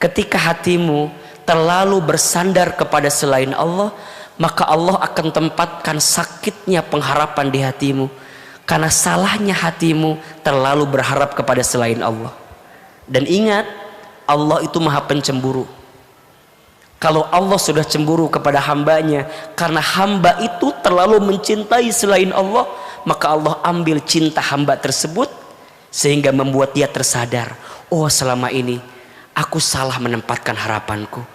Ketika hatimu terlalu bersandar kepada selain Allah, maka Allah akan tempatkan sakitnya pengharapan di hatimu, karena salahnya hatimu terlalu berharap kepada selain Allah. Dan ingat, Allah itu maha pencemburu. Kalau Allah sudah cemburu kepada hambanya karena hamba itu terlalu mencintai selain Allah, maka Allah ambil cinta hamba tersebut sehingga membuat dia tersadar, oh selama ini aku salah menempatkan harapanku.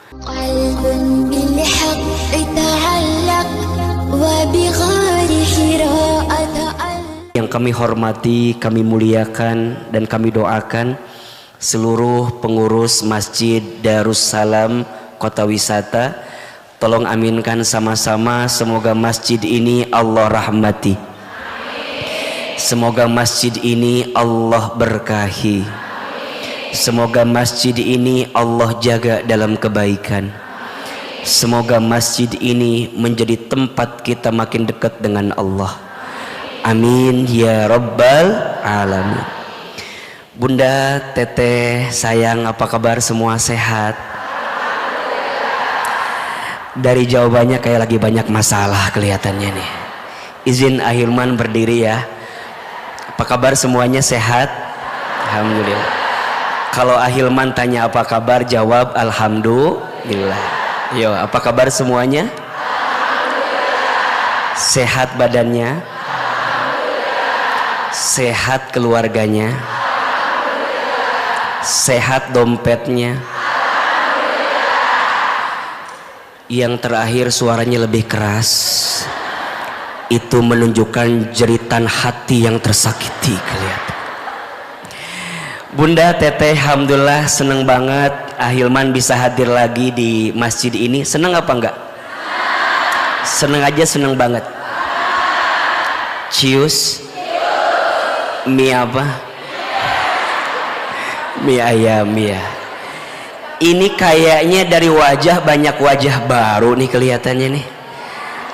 Yang kami hormati, kami muliakan, dan kami doakan seluruh pengurus Masjid Darussalam Kota Wisata, tolong aminkan sama-sama, semoga masjid ini Allah rahmati. Semoga masjid ini Allah berkahi. Semoga masjid ini Allah jaga dalam kebaikan. Semoga masjid ini menjadi tempat kita makin dekat dengan Allah. Amin ya rabbal alamin. Bunda, teteh, sayang, apa kabar? Semua sehat? Dari jawabannya kayak lagi banyak masalah kelihatannya nih. Izin Ahilman berdiri ya. Apa kabar semuanya, sehat? Alhamdulillah. Kalau Ahilman tanya apa kabar, jawab alhamdulillah. Yo, apa kabar semuanya? Sehat badannya? Sehat keluarganya? Sehat dompetnya? Yang terakhir suaranya lebih keras, itu menunjukkan jeritan hati yang tersakiti kelihatan. Bunda, teteh, alhamdulillah seneng banget Ahilman bisa hadir lagi di masjid ini. Seneng apa enggak? Seneng aja, seneng banget. Cius mie apa? Mie ayam ya. Ini kayaknya dari wajah banyak wajah baru nih kelihatannya nih.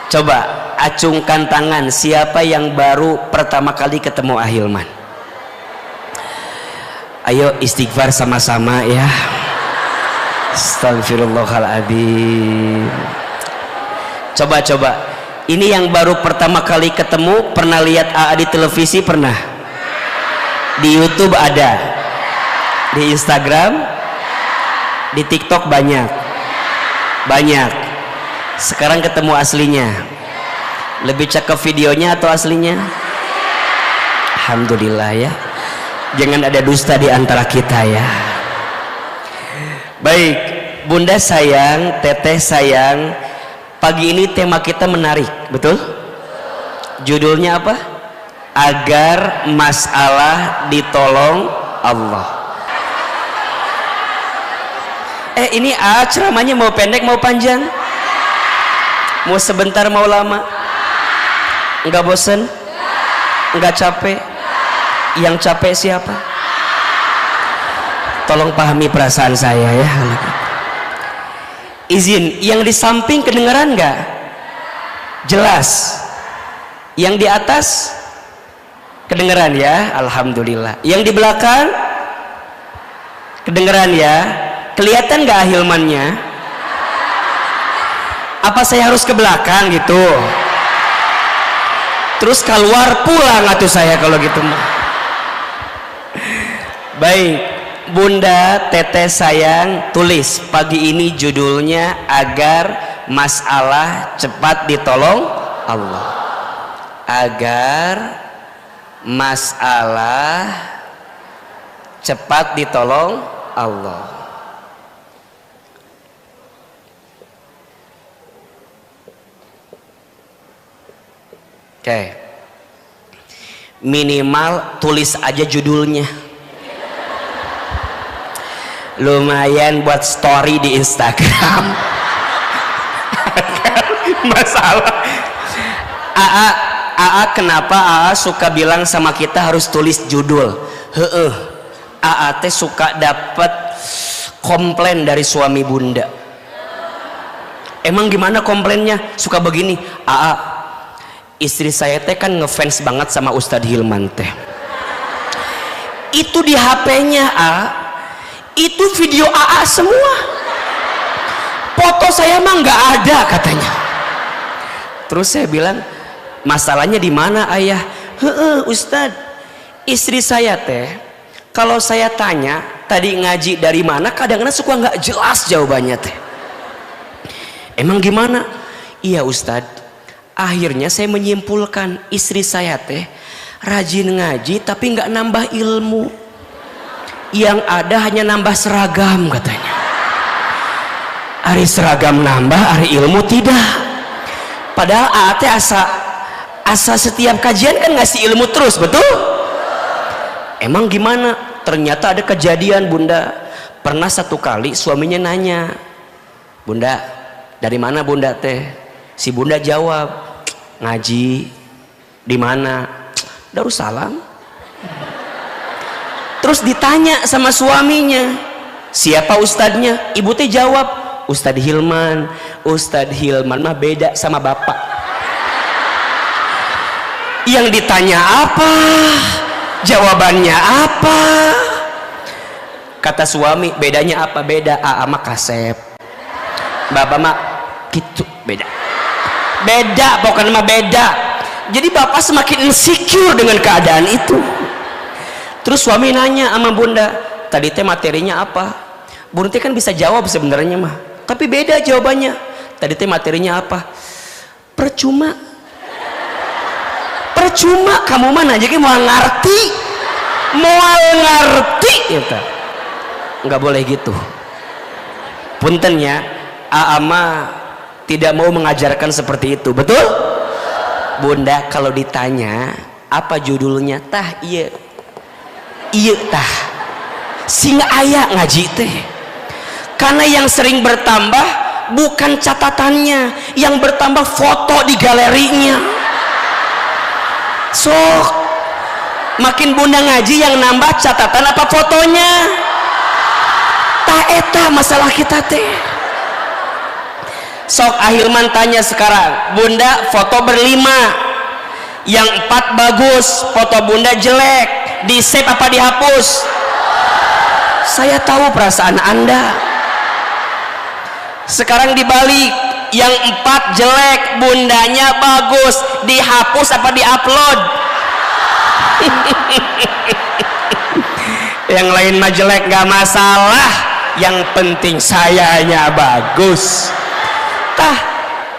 Coba acungkan tangan, siapa yang baru pertama kali ketemu Ahilman? Ayo istighfar sama-sama ya. Astagfirullahaladzim. Coba ini yang baru pertama kali ketemu, pernah lihat AA di televisi? Pernah? Di YouTube ada, di Instagram, di TikTok banyak. Sekarang ketemu aslinya. Lebih cakep videonya atau aslinya? Alhamdulillah ya. Jangan ada dusta di antara kita ya. Baik, Bunda sayang, teteh sayang, pagi ini tema kita menarik, betul? Judulnya apa? Agar masalah ditolong Allah. Ini ceramahnya mau pendek mau panjang? Mau sebentar mau lama? Enggak bosen? Enggak capek? Yang capek siapa? Tolong pahami perasaan saya ya. Izin, yang di samping kedengaran enggak? Jelas. Yang di atas kedengaran ya? Alhamdulillah. Yang di belakang kedengaran ya? Kelihatan gak Ahilmannya? Apa saya harus ke belakang gitu? Terus keluar pulang atuh saya kalau gitu. Baik, Bunda, teteh sayang, tulis pagi ini judulnya agar masalah cepat ditolong Allah. Agar masalah cepat ditolong Allah. Oke, minimal tulis aja judulnya. Lumayan buat story di Instagram. Masalah. AA kenapa AA suka bilang sama kita harus tulis judul? AA teh suka dapat komplain dari suami Bunda. Emang gimana komplainnya? Suka begini, AA, istri saya teh kan ngefans banget sama Ustadz Hilman teh. Itu di HP-nya Itu video AA semua, foto saya mah nggak ada katanya. Terus saya bilang, masalahnya di mana ayah? Ustadz, istri saya teh kalau saya tanya tadi ngaji dari mana, kadang-kadang suka nggak jelas jawabannya teh. Emang gimana? Iya Ustadz, akhirnya saya menyimpulkan istri saya teh rajin ngaji tapi nggak nambah ilmu, yang ada hanya nambah seragam katanya. Hari seragam nambah, hari ilmu tidak. Padahal AAT asa setiap kajian kan ngasih ilmu terus, betul? Emang gimana? Ternyata ada kejadian Bunda. Pernah satu kali suaminya nanya, Bunda, dari mana Bunda teh? Si Bunda jawab, ngaji. Di mana? Darussalam. Terus ditanya sama suaminya, siapa ustadznya? Ibu teh jawab, Ustadz Hilman. Ustadz Hilman mah beda sama bapak. Yang ditanya apa? Jawabannya apa? Kata suami, bedanya apa? Beda. AA mah kasep, bapak mah gitu, beda. Beda, pokoknya mah beda. Jadi bapak semakin insecure dengan keadaan itu. Terus suami nanya sama Bunda, tadi teh materinya apa? Bunda teh kan bisa jawab sebenarnya mah, tapi beda jawabannya. Tadi teh materinya apa? Percuma. Percuma kamu mah nanya mau ngerti, gitu. Nggak boleh gitu. Puntennya, AA mah tidak mau mengajarkan seperti itu, betul? Bunda kalau ditanya apa judulnya, tah iya tah sing aya ngaji teh. Karena yang sering bertambah bukan catatannya, yang bertambah foto di galerinya. Sok makin Bunda ngaji yang nambah catatan apa fotonya? Tah eta masalah kita teh. Sok Ahilman tanya sekarang, Bunda foto berlima, yang 4 bagus, foto Bunda jelek, di save apa dihapus? Saya tahu perasaan Anda. Sekarang dibalik, yang 4 jelek, Bundanya bagus, dihapus apa diupload? Yang lain mah jelek gak masalah, yang penting sayanya bagus. Tah,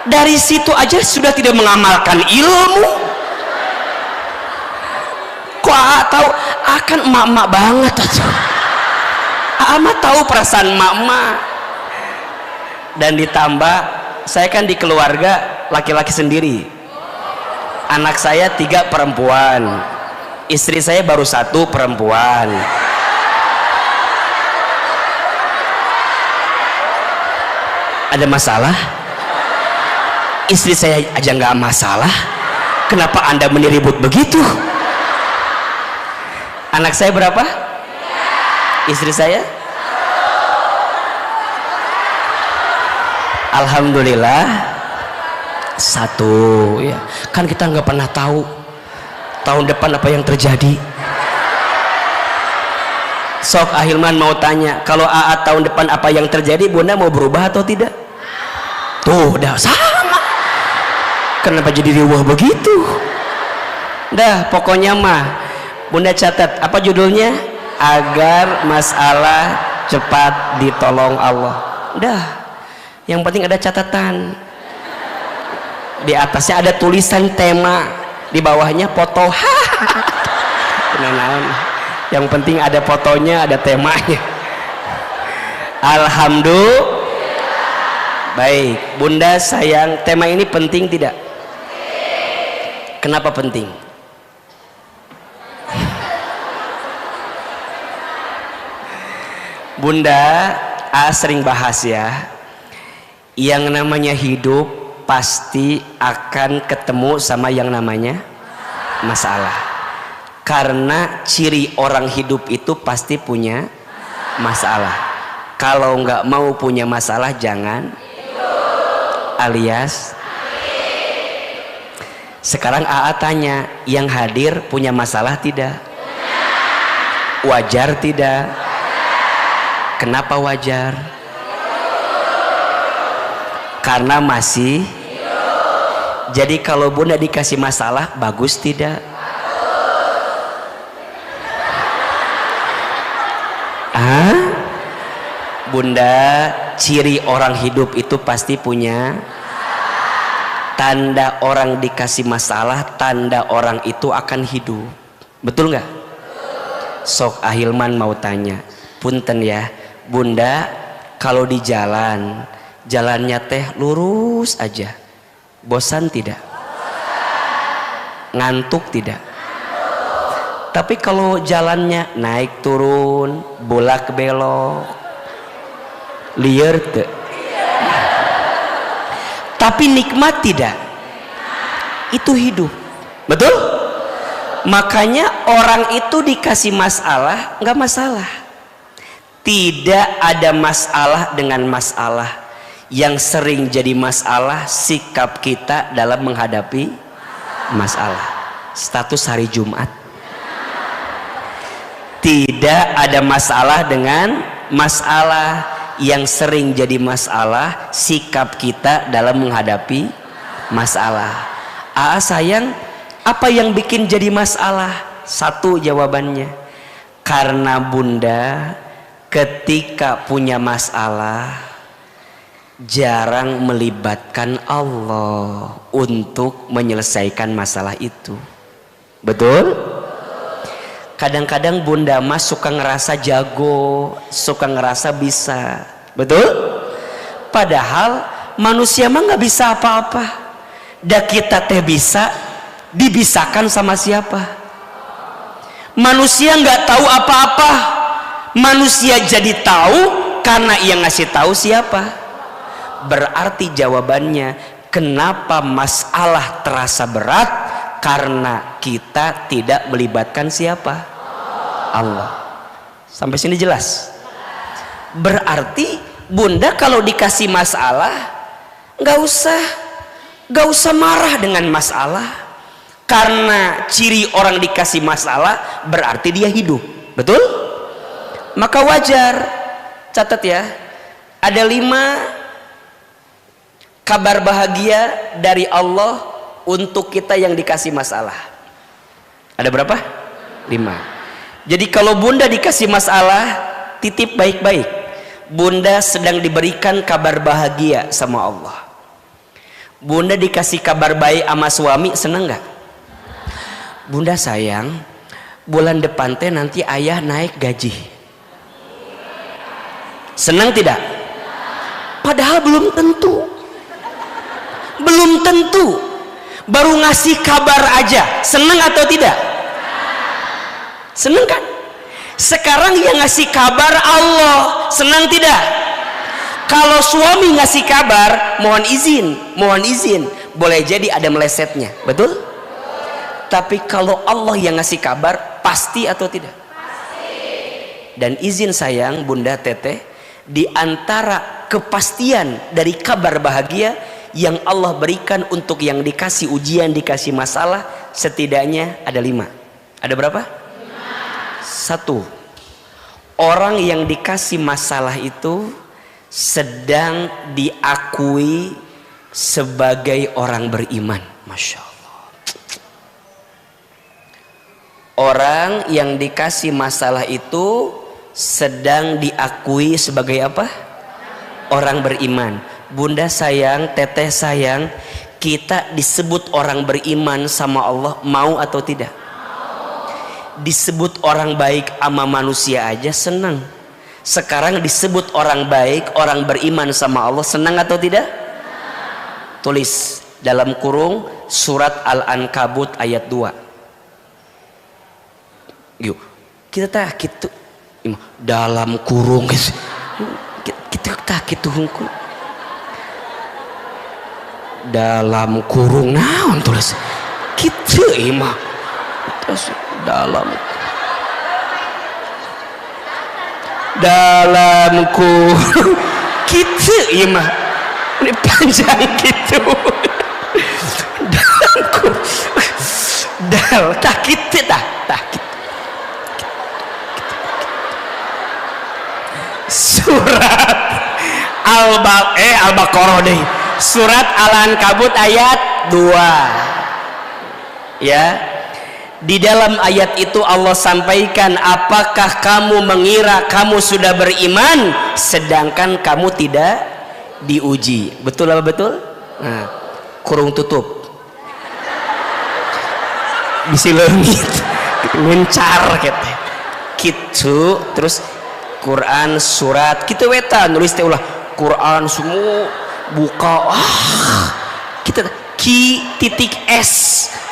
dari situ aja sudah tidak mengamalkan ilmu. Kok AA tahu? Akan emak-emak banget aja. AA mah tahu perasaan emak-emak. Dan ditambah, saya kan di keluarga laki-laki sendiri. Anak saya 3 perempuan, istri saya baru 1 perempuan. Ada masalah? Istri saya aja nggak masalah, kenapa Anda meniribut begitu? Anak saya berapa? Istri saya? Alhamdulillah 1 ya. Kan kita nggak pernah tahu tahun depan apa yang terjadi. Sok Ahilman mau tanya, kalau AA tahun depan apa yang terjadi, Bunda mau berubah atau tidak? Tuh udah sama. Kenapa jadi riuh begitu? Dah pokoknya mah Bunda catat, apa judulnya? Agar masalah cepat ditolong Allah. Dah, yang penting ada catatan. Di atasnya ada tulisan tema, di bawahnya foto. Yang penting ada fotonya, ada temanya. Alhamdulillah. Baik, Bunda sayang, tema ini penting tidak? Kenapa penting? Bunda, sering bahas ya, yang namanya hidup pasti akan ketemu sama yang namanya masalah. Karena ciri orang hidup itu pasti punya masalah. Kalau nggak mau punya masalah jangan alias. Sekarang AA tanya, yang hadir punya masalah tidak? Wajar tidak? Kenapa wajar? Karena masih. Jadi kalau bunda dikasih masalah, bagus tidak? Bunda, ciri orang hidup itu pasti punya tanda. Orang dikasih masalah, tanda orang itu akan hidup. Betul nggak? Sok Ahilman mau tanya, punten ya bunda, kalau di jalan, jalannya teh lurus aja, bosan tidak? Ngantuk tidak? Tapi kalau jalannya naik turun, bolak belok, liar tuh, tapi nikmat tidak? Itu hidup. Betul? Makanya orang itu dikasih masalah, nggak masalah. Tidak ada masalah dengan masalah. Yang sering jadi masalah sikap kita dalam menghadapi masalah. Status hari Jumat. Tidak ada masalah dengan masalah. Yang sering jadi masalah sikap kita dalam menghadapi masalah. Sayang, apa yang bikin jadi masalah? Satu jawabannya, karena bunda ketika punya masalah jarang melibatkan Allah untuk menyelesaikan masalah itu. Betul? Kadang-kadang bunda mas suka ngerasa jago, suka ngerasa bisa. Betul? Padahal manusia mah nggak bisa apa-apa. Dah kita teh bisa, dibisakan sama siapa? Manusia nggak tahu apa-apa. Manusia jadi tahu karena yang ngasih tahu siapa? Berarti jawabannya, kenapa masalah terasa berat? Karena kita tidak melibatkan siapa? Allah. Sampai sini jelas? Berarti bunda kalau dikasih masalah, nggak usah marah dengan masalah. Karena ciri orang dikasih masalah berarti dia hidup. Betul? Maka wajar. Catat ya, ada 5 kabar bahagia dari Allah untuk kita yang dikasih masalah. Ada berapa? 5. Jadi kalau bunda dikasih masalah, titip baik-baik. Bunda sedang diberikan kabar bahagia sama Allah. Bunda dikasih kabar baik sama suami, seneng gak? Bunda sayang, bulan depan teh nanti ayah naik gaji. Senang tidak? Padahal belum tentu. Belum tentu. Baru ngasih kabar aja, senang atau tidak? Senang kan? Sekarang yang ngasih kabar Allah, senang tidak? Kalau suami ngasih kabar, mohon izin, boleh jadi ada melesetnya, betul? Tapi kalau Allah yang ngasih kabar, pasti atau tidak? Pasti. Dan izin sayang, bunda teteh, di antara kepastian dari kabar bahagia yang Allah berikan untuk yang dikasih ujian, dikasih masalah, setidaknya ada 5. Ada berapa? 1. Orang yang dikasih masalah itu sedang diakui sebagai orang beriman. Masya Allah. Orang yang dikasih masalah itu sedang diakui sebagai apa? Orang beriman. Bunda sayang, teteh sayang, kita disebut orang beriman sama Allah, mau atau tidak? Disebut orang baik sama manusia aja senang. Sekarang disebut orang baik, orang beriman sama Allah, senang atau tidak? Tulis dalam kurung surat Al-Ankabut ayat 2. Yuk, kita tak gitu dalam kurung kita tak gitu hungkul. Dalam kurung naon tulis kitu imah terus dalam kurung kitu imah ini panjang gitu dalam kurung tak kitu tak kitu surat Al-Baqarah deh. Surat Al-Ankabut ayat 2. Ya. Di dalam ayat itu Allah sampaikan, apakah kamu mengira kamu sudah beriman sedangkan kamu tidak diuji? Betul apa betul? Nah, kurung tutup. Bisi leungit. Mencar gitu. Terus Quran surat kita weta nulis teh ulah Quran semua buka kita Ki.S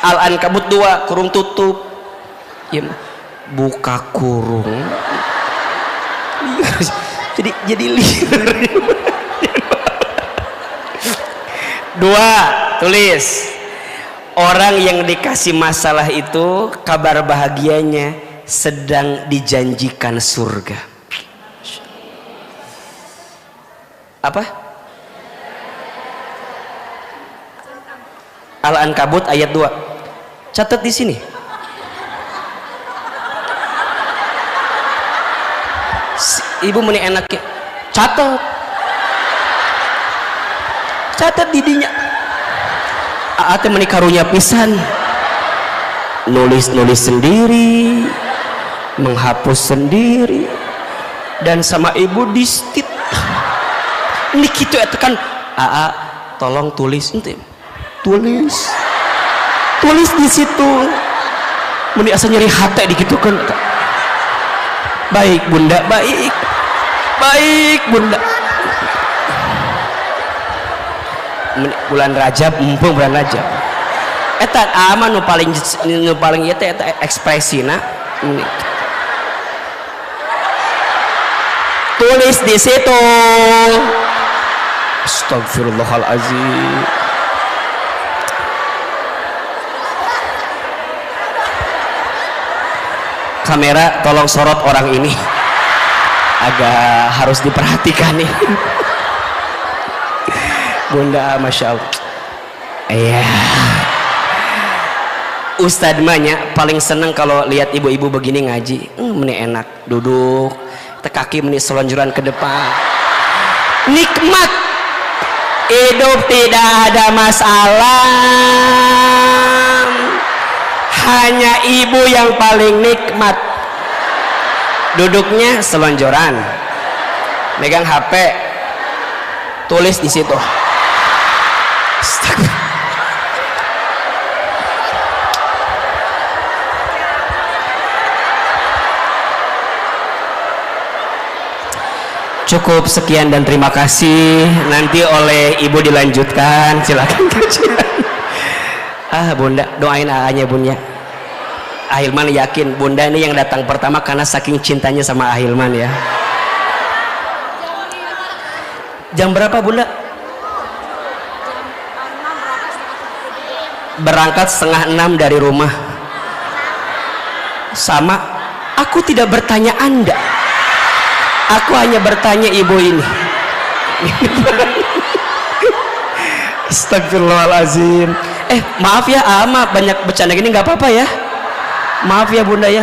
Al-Ankabut 2 kurung tutup ya, buka kurung jadi liar. 2 tulis orang yang dikasih masalah itu kabar bahagianya sedang dijanjikan surga. Apa? Al-Ankabut ayat 2. Catat di sini. Ibu meni enaknya. Catat didinya. Aate meni karunya pisan. Nulis sendiri, menghapus sendiri, dan sama ibu distit. Ini gitu ya tekan. Tolong tulis ente. Tulis di situ. Meni asa nyeri hati digitukan. Baik bunda, baik bunda. Bulan Rajab, mumpung bulan Rajab. Eta aman nu paling ieu teh eta ekspresina. Tulis di situ. Astagfirullahalazim. Kamera tolong sorot orang ini, agak harus diperhatikan nih. Bunda, masya Allah. Iya. Ustadz mahnya paling seneng kalau lihat ibu-ibu begini ngaji. Meni enak duduk, kaki meni selonjoran ke depan. Nikmat hidup, tidak ada masalah. Hanya ibu yang paling nikmat. Duduknya selonjoran, megang HP, tulis di situ. Cukup sekian dan terima kasih. Nanti oleh ibu dilanjutkan, silakan kajian. Bunda doain aanya bunda. Ahilman yakin bunda ini yang datang pertama karena saking cintanya sama Ahilman ya. Jam berapa bunda? Berangkat 5:30 dari rumah. Sama, aku tidak bertanya Anda. Aku hanya bertanya ibu ini. Astagfirullahalazim. Maaf ya, banyak bercanda gini nggak apa-apa ya. Maaf ya bunda ya,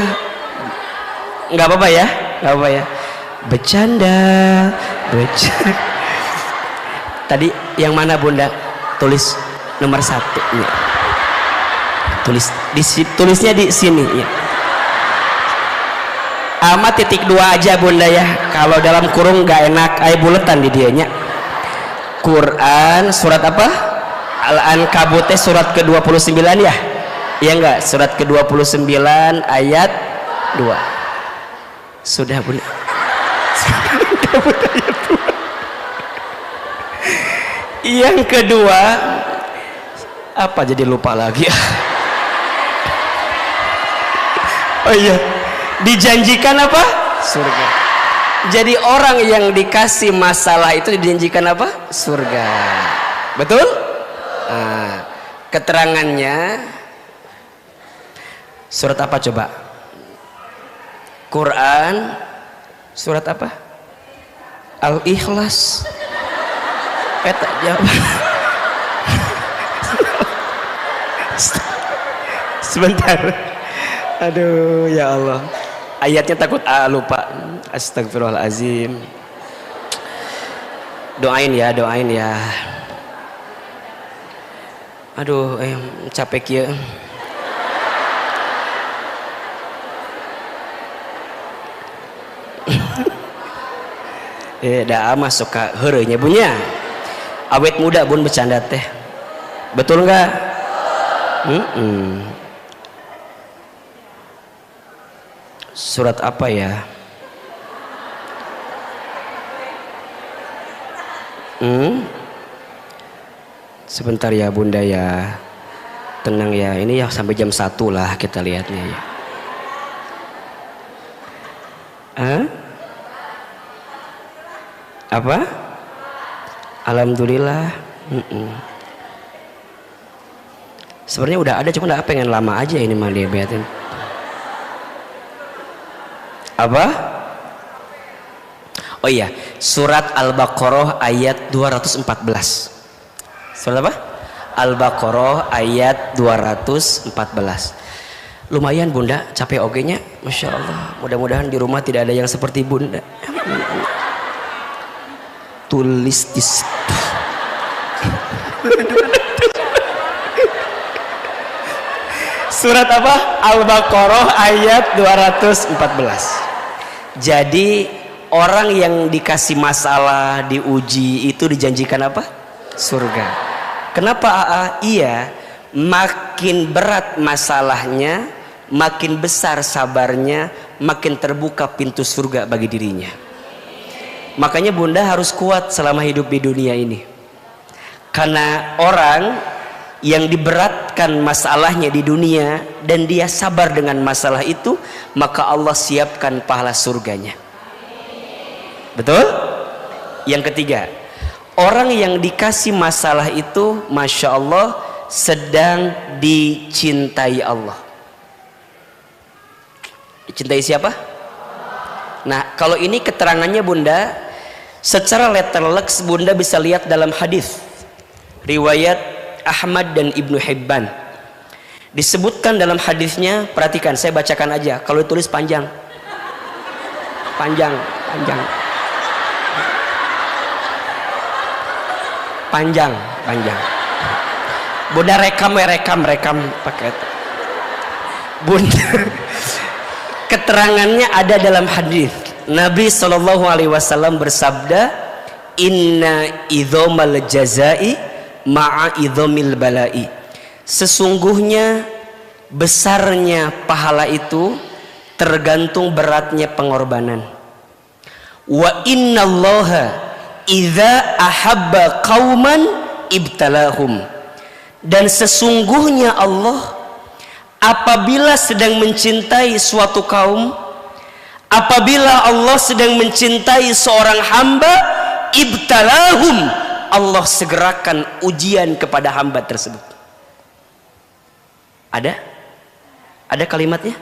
nggak apa-apa ya, bercanda. Tadi yang mana bunda? Tulis nomor 1 ya. Tulisnya di sini ya. Titik 2 aja bunda ya. Kalau dalam kurung nggak enak, buletan di dianya. Quran surat apa? Al-Ankabut surat ke-29 ya. Iya enggak? Surat ke-29 ayat 2. Sudah bunda. Yang kedua apa, jadi lupa lagi. Oh iya, dijanjikan apa? Surga. Jadi orang yang dikasih masalah itu dijanjikan apa? Surga. Betul? Keterangannya surat apa coba? Quran surat apa? Al-Ikhlas. Jawab. Sebentar. Aduh ya Allah. Ayatnya takut lupa. Astagfirullahalazim. Doain ya, doain ya. Aduh, capek ya. Dah masuk ke heureunya bunya. Awet muda bun bercanda teh. Betul enggak? Surat apa ya? Sebentar ya bunda ya, tenang ya, ini ya sampai jam 1 lah kita lihatnya ya. Apa? Alhamdulillah. Sebenarnya udah ada, cuma nggak pengen lama aja ini mah diabetin. Apa? Oh iya, surat Al-Baqarah ayat 214. Surat apa? Al-Baqarah ayat 214. Lumayan bunda, capek ogenya, masya Allah. Mudah-mudahan di rumah tidak ada yang seperti bunda. Tulis di surat apa? Al-Baqarah ayat 214. Jadi orang yang dikasih masalah, diuji itu dijanjikan apa? Surga. Kenapa AA? Iya, makin berat masalahnya, makin besar sabarnya, makin terbuka pintu surga bagi dirinya. Makanya bunda harus kuat selama hidup di dunia ini. Karena orang yang diberatkan masalahnya di dunia dan dia sabar dengan masalah itu, maka Allah siapkan pahala surganya. Betul? Yang ketiga, orang yang dikasih masalah itu masya Allah sedang dicintai Allah. Dicintai siapa? Nah, kalau ini keterangannya bunda, secara letterleks bunda bisa lihat dalam hadis riwayat Ahmad dan Ibnu Hibban. Disebutkan dalam hadisnya, perhatikan, saya bacakan aja. Kalau ditulis panjang, panjang. Bunda rekam pakai. Bunda, keterangannya ada dalam hadis. Nabi SAW bersabda, Inna idhomal jazai ma'a idhomil balai. Sesungguhnya besarnya pahala itu tergantung beratnya pengorbanan. Wa innallaha idza ahabba qauman ibtalahum. Dan sesungguhnya Allah apabila sedang mencintai suatu kaum, apabila Allah sedang mencintai seorang hamba, ibtalahum, Allah segerakan ujian kepada hamba tersebut. Ada kalimatnya?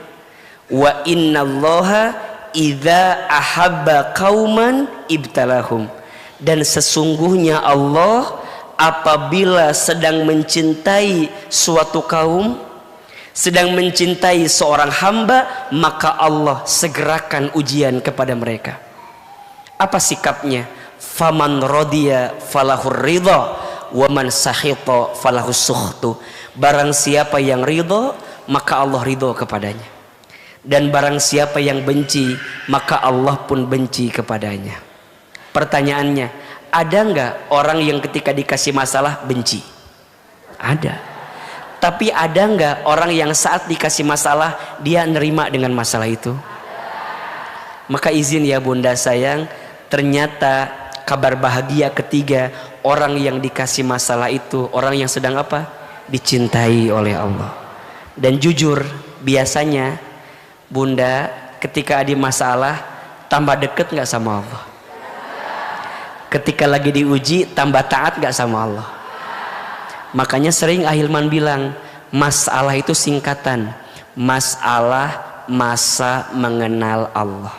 Wa innallaha idza ahabba qauman ibtalahum. Dan sesungguhnya Allah apabila sedang mencintai suatu kaum, sedang mencintai seorang hamba, maka Allah segerakan ujian kepada mereka. Apa sikapnya? Faman rodiya falahur ridha wa man sakhita falahus sukhtu. Barang siapa yang ridha, maka Allah ridha kepadanya. Dan barang siapa yang benci, maka Allah pun benci kepadanya. Pertanyaannya, ada nggak orang yang ketika dikasih masalah benci? Ada. Tapi ada nggak orang yang saat dikasih masalah dia nerima dengan masalah itu? Maka izin ya bunda sayang, ternyata kabar bahagia ketiga, orang yang dikasih masalah itu orang yang sedang apa? Dicintai oleh Allah. Dan jujur, biasanya bunda ketika ada masalah tambah deket nggak sama Allah? Ketika lagi diuji tambah taat nggak sama Allah? Makanya sering Ahilman bilang, masalah itu singkatan, masalah masa mengenal Allah.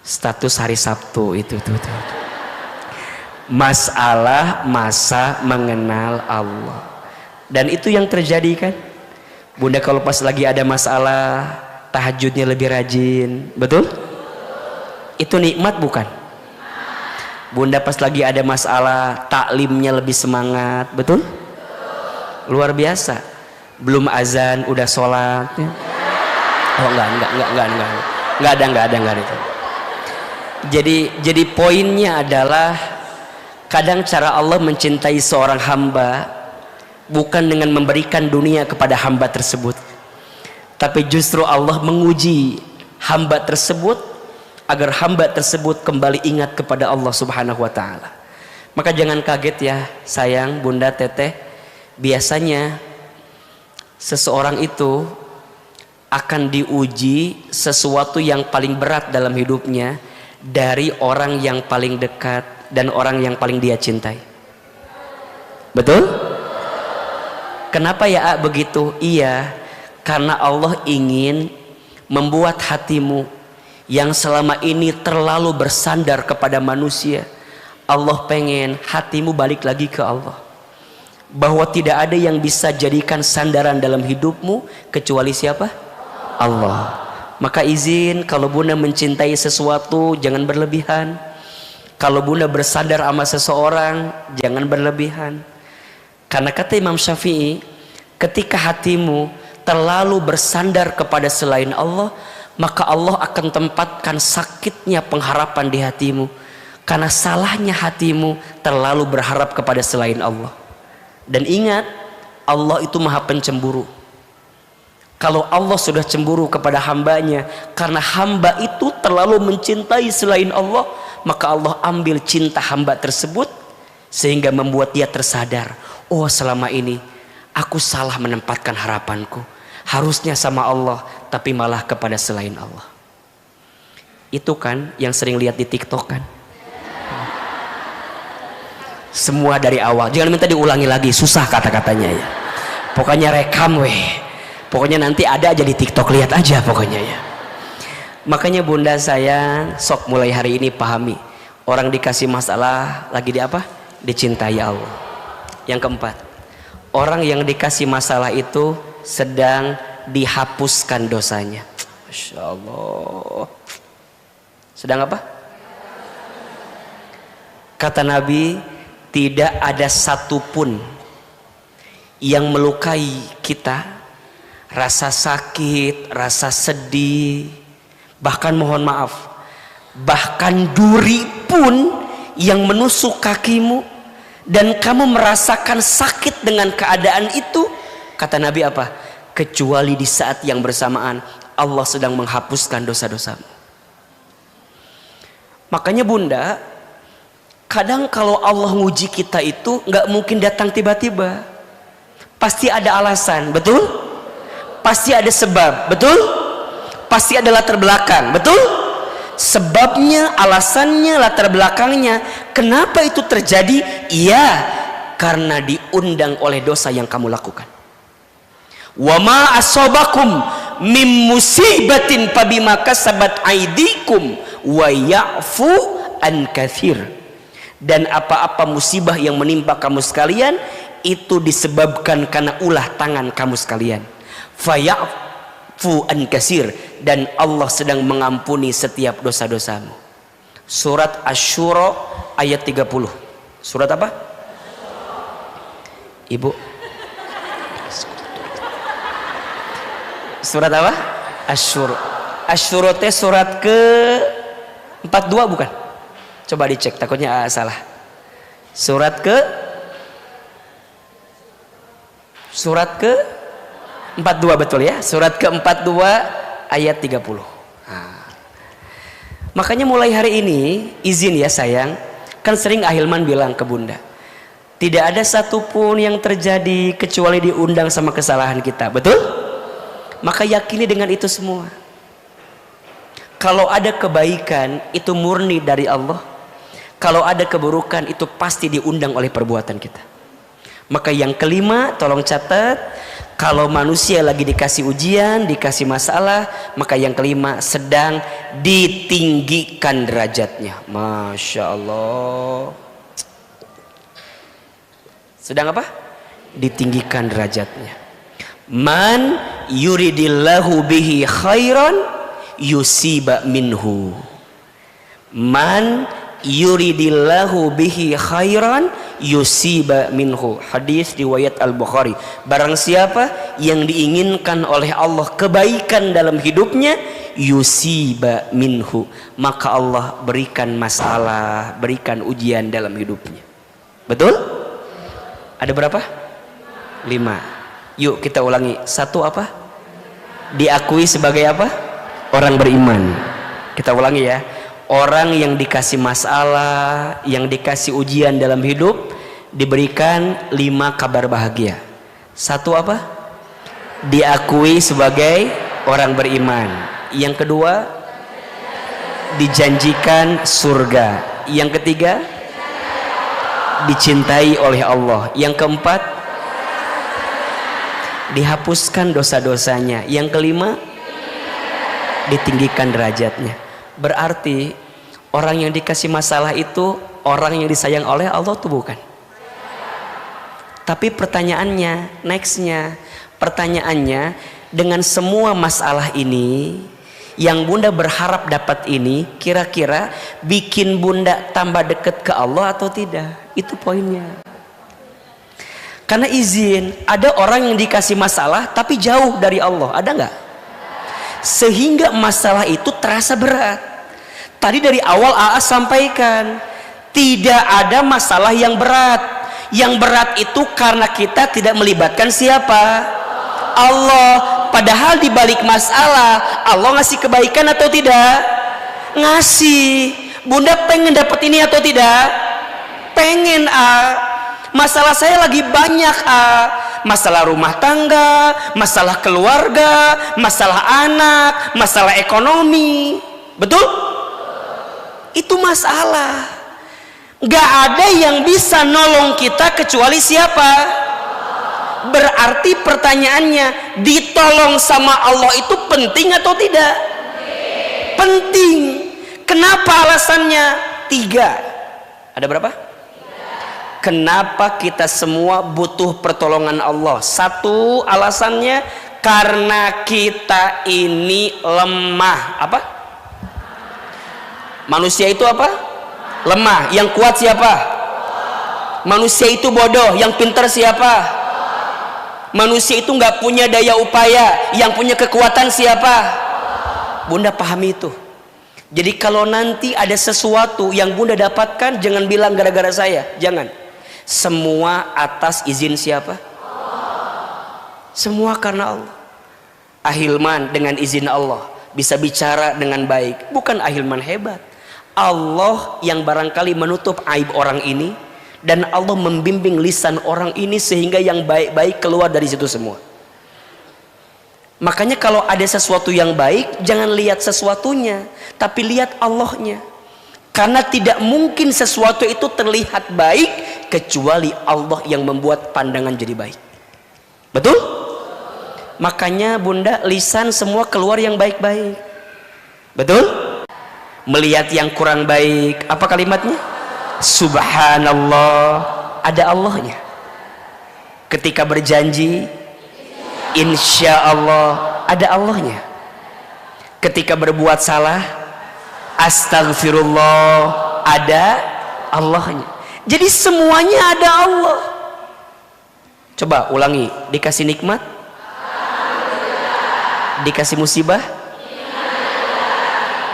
Status hari Sabtu itu tuh. Masalah masa mengenal Allah. Dan itu yang terjadi kan? Bunda kalau pas lagi ada masalah, tahajudnya lebih rajin, betul? Itu nikmat bukan? Bunda pas lagi ada masalah taklimnya lebih semangat, betul? Luar biasa. Belum azan udah sholat. Oh enggak ada itu. Jadi poinnya adalah kadang cara Allah mencintai seorang hamba bukan dengan memberikan dunia kepada hamba tersebut, tapi justru Allah menguji hamba tersebut agar hamba tersebut kembali ingat kepada Allah Subhanahu wa taala. Maka jangan kaget ya sayang, Bunda, Teteh, biasanya seseorang itu akan diuji sesuatu yang paling berat dalam hidupnya dari orang yang paling dekat dan orang yang paling dia cintai. Betul? Kenapa ya begitu? Iya, karena Allah ingin membuat hatimu yang selama ini terlalu bersandar kepada manusia, Allah pengen hatimu balik lagi ke Allah, bahwa tidak ada yang bisa jadikan sandaran dalam hidupmu kecuali siapa? Allah. Maka izin kalau Bunda mencintai sesuatu jangan berlebihan. Kalau Bunda bersandar sama seseorang jangan berlebihan. Karena kata Imam Syafi'i, ketika hatimu terlalu bersandar kepada selain Allah, maka Allah akan tempatkan sakitnya pengharapan di hatimu, karena salahnya hatimu terlalu berharap kepada selain Allah. Dan ingat, Allah itu maha pencemburu. Kalau Allah sudah cemburu kepada hambanya karena hamba itu terlalu mencintai selain Allah, maka Allah ambil cinta hamba tersebut sehingga membuat dia tersadar, oh selama ini aku salah menempatkan harapanku, harusnya sama Allah tapi malah kepada selain Allah. Itu kan yang sering lihat di TikTok kan, semua dari awal, jangan minta diulangi lagi, susah kata-katanya ya, pokoknya rekam weh, pokoknya nanti ada aja di TikTok, lihat aja pokoknya ya. Makanya Bunda sayang, sok mulai hari ini pahami, orang dikasih masalah lagi di apa? Dicintai Allah. Yang keempat, orang yang dikasih masalah itu sedang dihapuskan dosanya. Masya Allah. Sedang apa? Kata Nabi, tidak ada satupun yang melukai kita, rasa sakit, rasa sedih, bahkan mohon maaf, bahkan duri pun yang menusuk kakimu dan kamu merasakan sakit dengan keadaan itu, kata Nabi apa? Kecuali di saat yang bersamaan Allah sedang menghapuskan dosa-dosamu. Makanya Bunda, kadang kalau Allah nguji kita itu nggak mungkin datang tiba-tiba, pasti ada alasan, betul? Pasti ada sebab, betul? Pasti ada latar belakang, betul? Sebabnya, alasannya, latar belakangnya, kenapa itu terjadi? Iya, karena diundang oleh dosa yang kamu lakukan. Wa ma asobakum mim musibatin fabima kasabat aidikum wa ya'fu an katsir. Dan apa-apa musibah yang menimpa kamu sekalian itu disebabkan karena ulah tangan kamu sekalian. Faya'fu an katsir, dan Allah sedang mengampuni setiap dosa-dosamu. Surat Asy-Syura ayat 30. Surat apa? Ibu. Surat apa? Asy-Syura. Asy-Syura teh surat ke 42 bukan? Coba dicek, takutnya salah. Surat ke 42 betul ya? Surat ke 42 ayat 30. Nah. Makanya mulai hari ini, izin ya sayang, kan sering Ahilman bilang ke Bunda, tidak ada satupun yang terjadi kecuali diundang sama kesalahan kita, betul? Maka yakini dengan itu semua. Kalau ada kebaikan itu murni dari Allah, kalau ada keburukan itu pasti diundang oleh perbuatan kita. Maka yang kelima, tolong catat, kalau manusia lagi dikasih ujian, dikasih masalah, maka yang kelima sedang ditinggikan derajatnya. Masya Allah. Sedang apa? Ditinggikan derajatnya. Man yuridillahu bihi khairan yusiba minhu. Man yuridillahu bihi khairan yusiba minhu. Hadis riwayat Al-Bukhari. Barang siapa yang diinginkan oleh Allah kebaikan dalam hidupnya, yusiba minhu, maka Allah berikan masalah, berikan ujian dalam hidupnya. Betul? Ada berapa? 5. Yuk kita ulangi. 1 apa? Diakui sebagai apa? Orang beriman. Kita ulangi ya. Orang yang dikasih masalah, yang dikasih ujian dalam hidup, diberikan 5 kabar bahagia. 1 apa? Diakui sebagai orang beriman. Yang kedua, dijanjikan surga. Yang ketiga, dicintai oleh Allah. Yang keempat, dihapuskan dosa-dosanya. Yang kelima, ditinggikan derajatnya. Berarti orang yang dikasih masalah itu orang yang disayang oleh Allah tuh bukan? Tapi pertanyaannya, nextnya, pertanyaannya, dengan semua masalah ini yang bunda berharap dapat ini, kira-kira bikin bunda tambah dekat ke Allah atau tidak? Itu poinnya. Karena izin, ada orang yang dikasih masalah tapi jauh dari Allah, ada nggak? Sehingga masalah itu terasa berat. Tadi dari awal AA sampaikan, tidak ada masalah yang berat. Yang berat itu karena kita tidak melibatkan siapa? Allah. Padahal di balik masalah Allah ngasih kebaikan atau tidak? Ngasih. Bunda pengen dapat ini atau tidak? Pengen. Masalah saya lagi banyak. Masalah rumah tangga, masalah keluarga, masalah anak, masalah ekonomi. Betul? Itu masalah. Gak ada yang bisa nolong kita kecuali siapa? Berarti pertanyaannya, ditolong sama Allah itu penting atau tidak? Penting. Kenapa alasannya? 3. Ada berapa? Kenapa kita semua butuh pertolongan Allah? 1 alasannya, karena kita ini lemah. Apa? Manusia itu apa? Lemah. Yang kuat siapa? Manusia itu bodoh. Yang pintar siapa? Manusia itu nggak punya daya upaya. Yang punya kekuatan siapa? Bunda pahami itu. Jadi kalau nanti ada sesuatu yang bunda dapatkan, jangan bilang gara-gara saya. Jangan. Semua atas izin siapa? Semua karena Allah. Ahilman dengan izin Allah bisa bicara dengan baik. Bukan Ahilman hebat, Allah yang barangkali menutup aib orang ini, dan Allah membimbing lisan orang ini sehingga yang baik-baik keluar dari situ semua. Makanya kalau ada sesuatu yang baik, jangan lihat sesuatunya, tapi lihat Allahnya. Karena tidak mungkin sesuatu itu terlihat baik kecuali Allah yang membuat pandangan jadi baik. Betul? Makanya bunda, lisan semua keluar yang baik-baik. Betul? Melihat yang kurang baik, apa kalimatnya? Subhanallah, ada Allahnya. Ketika berjanji, insya Allah, ada Allahnya. Ketika berbuat salah, astagfirullah, ada Allahnya. Jadi semuanya ada Allah. Coba ulangi, dikasih nikmat, dikasih musibah,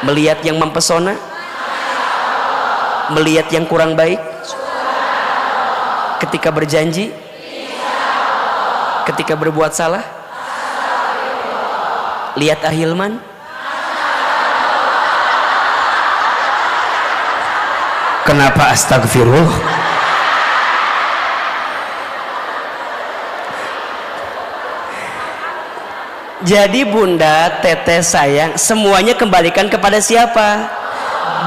melihat yang mempesona, melihat yang kurang baik, ketika berjanji, ketika berbuat salah, lihat Ahilman. Kenapa astagfirullah? Jadi bunda, teteh sayang, semuanya kembalikan kepada siapa?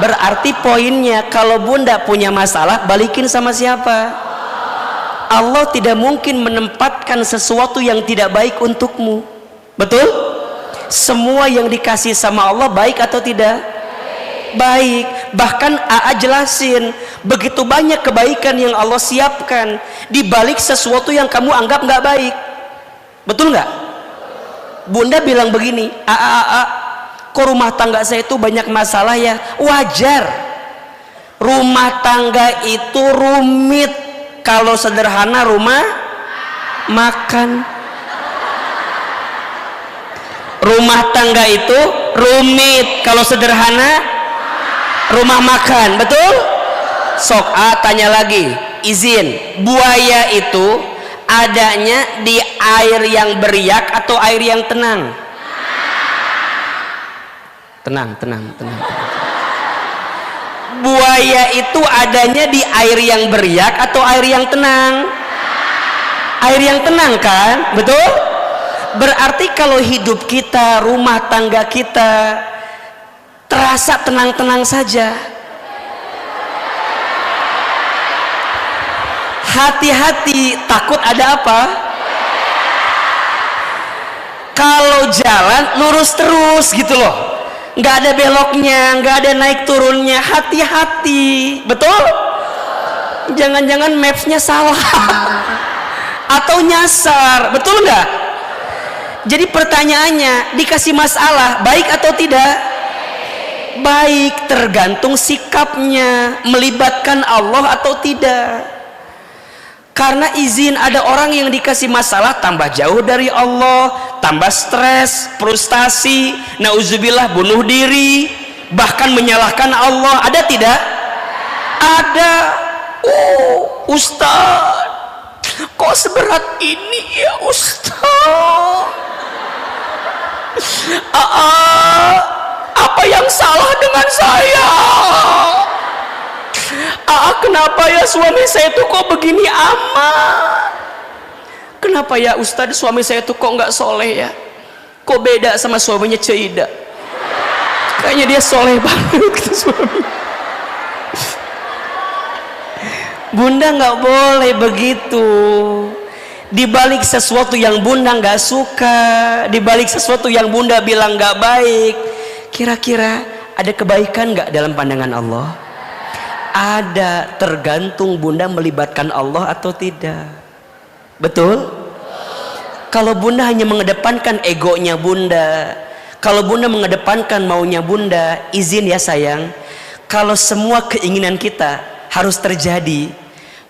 Berarti poinnya, kalau bunda punya masalah, balikin sama siapa? Allah tidak mungkin menempatkan sesuatu yang tidak baik untukmu. Betul? Semua yang dikasih sama Allah baik atau tidak? Baik. Bahkan AA jelasin, begitu banyak kebaikan yang Allah siapkan di balik sesuatu yang kamu anggap nggak baik. Betul nggak? Bunda bilang begini, kok rumah tangga saya itu banyak masalah ya? Wajar. Rumah tangga itu rumit, kalau sederhana rumah makan. Rumah tangga itu rumit, kalau sederhana rumah makan. Betul? Sok tanya lagi, izin, buaya itu adanya di air yang beriak atau air yang tenang? Tenang. Buaya itu adanya di air yang beriak atau air yang tenang? Air yang tenang kan? Betul? Berarti kalau hidup kita, rumah tangga kita terasa tenang-tenang saja. Hati-hati, takut ada apa? Kalau jalan lurus terus gitu loh, nggak ada beloknya, nggak ada naik turunnya. Hati-hati, betul? Jangan-jangan mapsnya salah atau nyasar, betul nggak? Jadi pertanyaannya, dikasih masalah baik atau tidak? Baik, tergantung sikapnya, melibatkan Allah atau tidak. Karena izin, ada orang yang dikasih masalah tambah jauh dari Allah, tambah stres, frustasi, nauzubillah, bunuh diri, bahkan menyalahkan Allah. Ada tidak? Ada. Ustaz, kok seberat ini ya Ustaz? Apa yang salah dengan saya? Kenapa ya suami saya tuh kok begini amat? Kenapa ya Ustadz suami saya tuh kok nggak soleh ya? Kok beda sama suaminya Ceyda? Kayaknya dia soleh banget gitu suami. Bunda nggak boleh begitu. Di balik sesuatu yang bunda nggak suka, di balik sesuatu yang bunda bilang nggak baik, kira-kira ada kebaikan nggak dalam pandangan Allah? Ada, tergantung bunda melibatkan Allah atau tidak. Betul? Kalau bunda hanya mengedepankan egonya bunda, kalau bunda mengedepankan maunya bunda, izin ya sayang, kalau semua keinginan kita harus terjadi,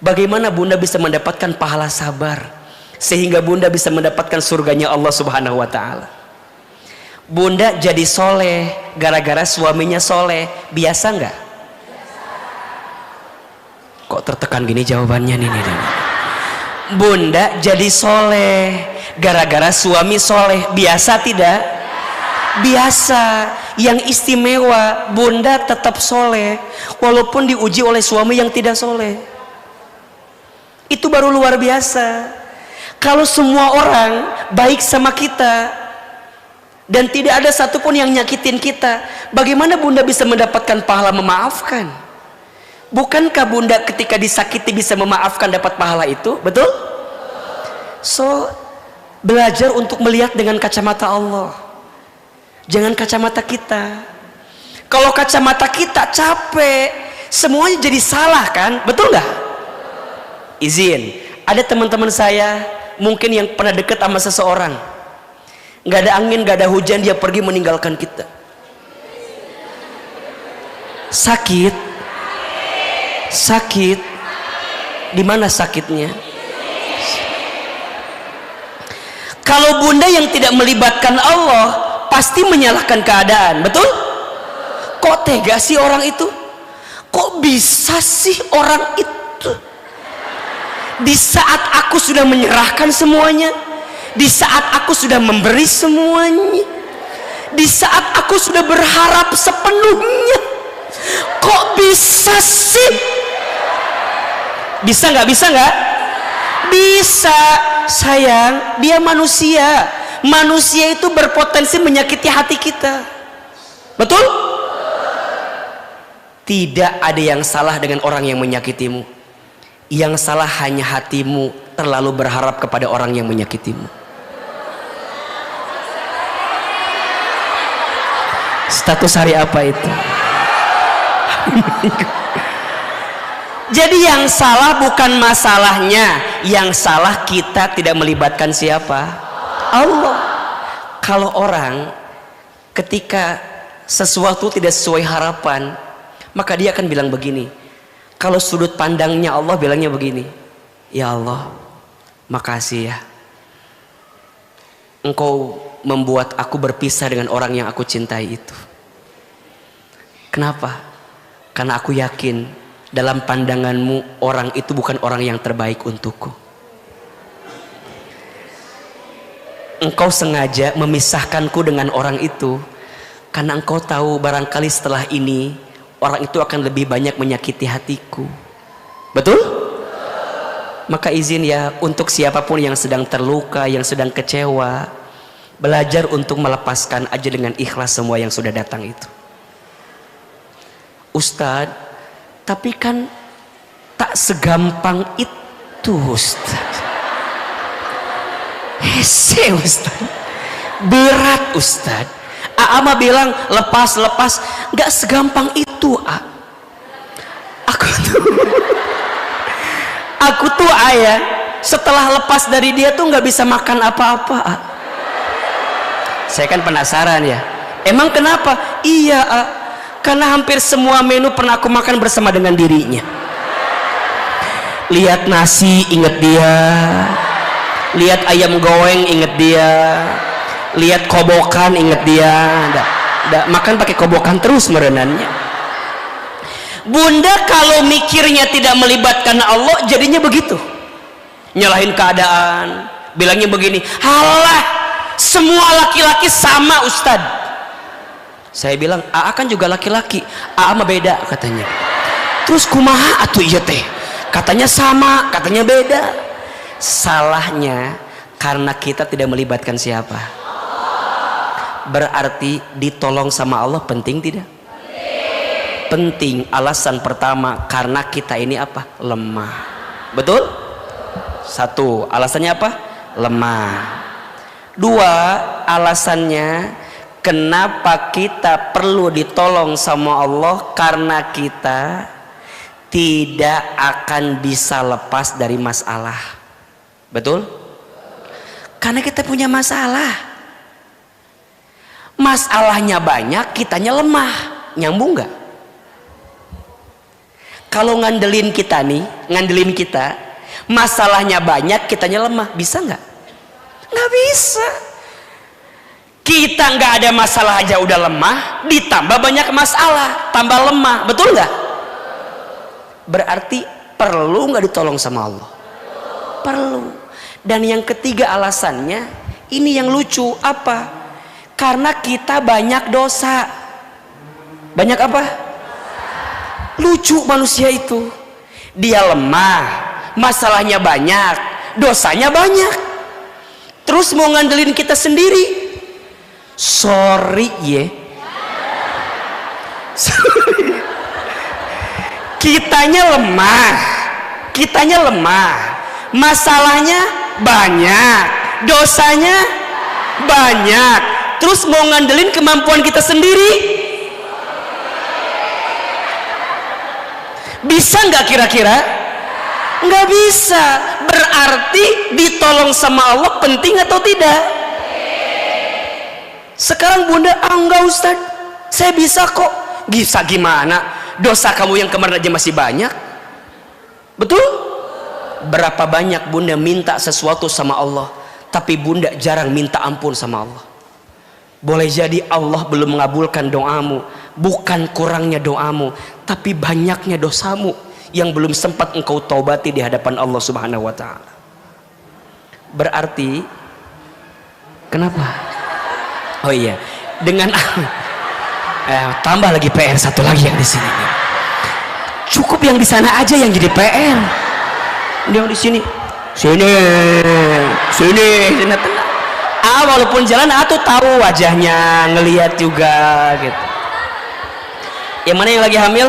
bagaimana bunda bisa mendapatkan pahala sabar sehingga bunda bisa mendapatkan surganya Allah Subhanahu wa ta'ala? Bunda jadi soleh gara-gara suaminya soleh, biasa nggak? Kok tertekan gini jawabannya nih. Bunda jadi soleh gara-gara suami soleh, biasa tidak? Biasa. Yang istimewa, bunda tetap soleh walaupun diuji oleh suami yang tidak soleh. Itu baru luar biasa. Kalau semua orang baik sama kita dan tidak ada satupun yang nyakitin kita, bagaimana bunda bisa mendapatkan pahala memaafkan? Bukankah bunda ketika disakiti bisa memaafkan, dapat pahala itu? Betul? So, belajar untuk melihat dengan kacamata Allah, jangan kacamata kita. Kalau kacamata kita capek, semuanya jadi salah kan? Betul nggak? Izin, ada teman-teman saya mungkin yang pernah dekat sama seseorang, nggak ada angin, nggak ada hujan, dia pergi meninggalkan kita. Sakit. Di mana sakitnya? Kalau bunda yang tidak melibatkan Allah pasti menyalahkan keadaan. Betul? Kok tega sih orang itu? Kok bisa sih orang itu? Di saat aku sudah menyerahkan semuanya, di saat aku sudah memberi semuanya, di saat aku sudah berharap sepenuhnya, kok bisa sih? Bisa nggak? Bisa sayang, dia manusia. Manusia itu berpotensi menyakiti hati kita. Betul? Tidak ada yang salah dengan orang yang menyakitimu. Yang salah hanya hatimu terlalu berharap kepada orang yang menyakitimu. Status hari apa itu? Jadi yang salah bukan masalahnya, yang salah kita tidak melibatkan siapa? Allah. Kalau orang ketika sesuatu tidak sesuai harapan, maka dia akan bilang begini, Kalau sudut pandangnya Allah bilangnya begini, ya Allah, makasih ya, Engkau membuat aku berpisah dengan orang yang aku cintai itu. Kenapa? Karena aku yakin dalam pandanganmu orang itu bukan orang yang terbaik untukku. Engkau sengaja memisahkanku dengan orang itu karena engkau tahu barangkali setelah ini orang itu akan lebih banyak menyakiti hatiku. Betul? Maka izin ya, untuk siapapun yang sedang terluka, yang sedang kecewa, belajar untuk melepaskan aja dengan ikhlas semua yang sudah datang itu. Ustadz, tapi kan tak segampang itu Ustadz. Hese Ustadz, berat Ustadz. Mah bilang lepas, nggak segampang itu. Aku tuh ayah setelah lepas dari dia tuh nggak bisa makan apa-apa. Saya kan penasaran ya, emang kenapa? Iya, karena hampir semua menu pernah aku makan bersama dengan dirinya. Lihat nasi inget dia, lihat ayam goreng inget dia, lihat kobokan inget dia. Nggak makan pakai kobokan terus merenannya. Bunda kalau mikirnya tidak melibatkan Allah jadinya begitu, nyalahin keadaan, bilangnya begini, halah semua laki-laki sama Ustadz. Saya bilang, Aa kan juga laki-laki, Aa mah beda katanya. Terus kumaha atuh iya teh, katanya sama, katanya beda. Salahnya karena kita tidak melibatkan siapa. Berarti ditolong sama Allah penting tidak? Penting. Alasan pertama, karena kita ini apa? Lemah. Betul? Satu, alasannya apa? Lemah. Dua, alasannya kenapa kita perlu ditolong sama Allah, karena kita tidak akan bisa lepas dari masalah. Betul? Karena kita punya masalah. Masalahnya banyak, kitanya lemah. Nyambung gak? Kalau ngandelin kita nih, ngandelin kita, masalahnya banyak, kitanya lemah, bisa nggak? Nggak bisa. Kita nggak ada masalah aja udah lemah, ditambah banyak masalah, tambah lemah, betul nggak? Berarti perlu nggak ditolong sama Allah? Perlu. Dan yang ketiga alasannya, ini yang lucu, apa? Karena kita banyak dosa. Banyak apa? Lucu manusia itu, dia lemah, masalahnya banyak, dosanya banyak, terus mau ngandelin kita sendiri. Sorry ye, kitanya lemah, masalahnya banyak, dosanya banyak, terus mau ngandelin kemampuan kita sendiri. Bisa nggak kira-kira? Nggak bisa. Berarti ditolong sama Allah penting atau tidak? Sekarang Bunda, enggak Ustaz, saya bisa kok. Bisa gimana? Dosa kamu yang kemarin aja masih banyak. Betul? Berapa banyak Bunda minta sesuatu sama Allah, tapi Bunda jarang minta ampun sama Allah. Boleh jadi Allah belum mengabulkan doamu, bukan kurangnya doamu, tapi banyaknya dosamu yang belum sempat engkau taubati di hadapan Allah Subhanahu wa Ta'ala. Berarti kenapa? Oh iya, dengan tambah lagi PR satu lagi yang di sini. Cukup yang di sana aja yang jadi PR. Yang di sini, sini tenang. Walaupun jalan tuh tahu wajahnya, ngelihat juga gitu. Yang mana yang lagi hamil?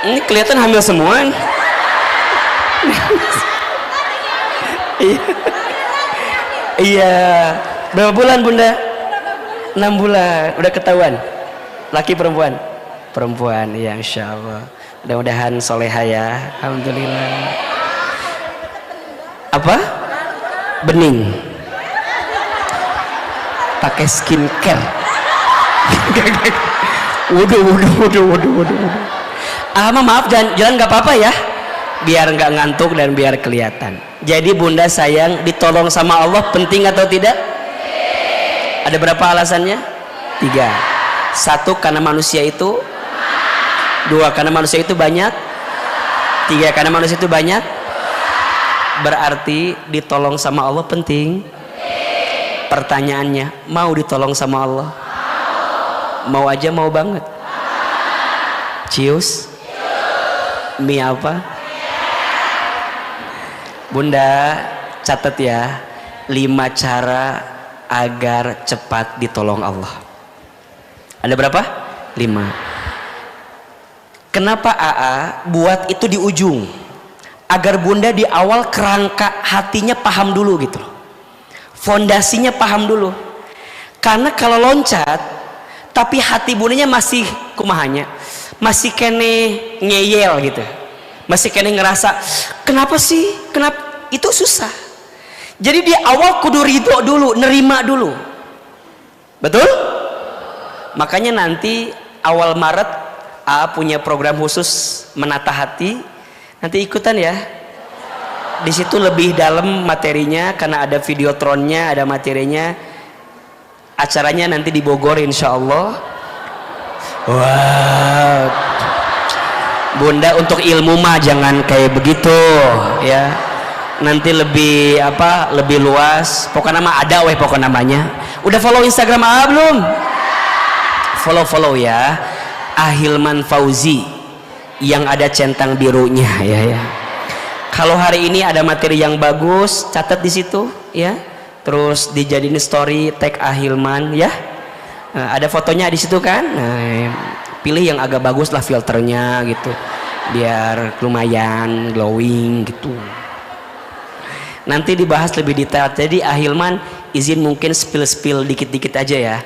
Ini kelihatan hamil semua. Iya. Berapa bulan Bunda? 6 bulan. Udah ketahuan? Laki perempuan? Perempuan, ya insya Allah. Mudah-mudahan soleha ya. Alhamdulillah. Apa? Bening. Pakai skincare. Waduh. Maaf, jalan nggak apa-apa ya, biar nggak ngantuk dan biar kelihatan. Jadi bunda sayang, ditolong sama Allah penting atau tidak? Ada berapa alasannya? 3. 1, karena manusia itu. 2, karena manusia itu banyak. 3, karena manusia itu banyak. Berarti ditolong sama Allah penting. Pertanyaannya, mau ditolong sama Allah? Mau aja, mau banget. Cius? Mie apa? Bunda catat ya, 5 cara agar cepat ditolong Allah. Ada berapa? 5. Kenapa AA buat itu di ujung? Agar bunda di awal kerangka hatinya paham dulu gitu loh. Fondasinya paham dulu. Karena kalau loncat tapi hati bundanya masih kumahanya, masih kene ngeyel gitu, masih kene ngerasa kenapa sih, kenapa, itu susah. Jadi di awal kudu ridho dulu, nerima dulu, betul? Makanya nanti awal Maret punya program khusus menata hati, nanti ikutan ya. Di situ lebih dalam materinya karena ada videotronnya, ada materinya. Acaranya nanti di Bogor insya Allah. Wah, bunda untuk ilmu mah jangan kayak begitu ya. Nanti lebih apa? Lebih luas. Pokoknya nama ada weh pokok namanya. Udah follow Instagram belum? Follow ya. Ahilman Fauzi yang ada centang birunya ya. Kalau hari ini ada materi yang bagus, catat di situ ya. Terus dijadiin story tag Ahilman ya. Nah, ada fotonya di situ kan. Nah, pilih yang agak bagus lah filternya gitu. Biar lumayan glowing gitu. Nanti dibahas lebih detail. Jadi Ahilman izin mungkin spill dikit-dikit aja ya.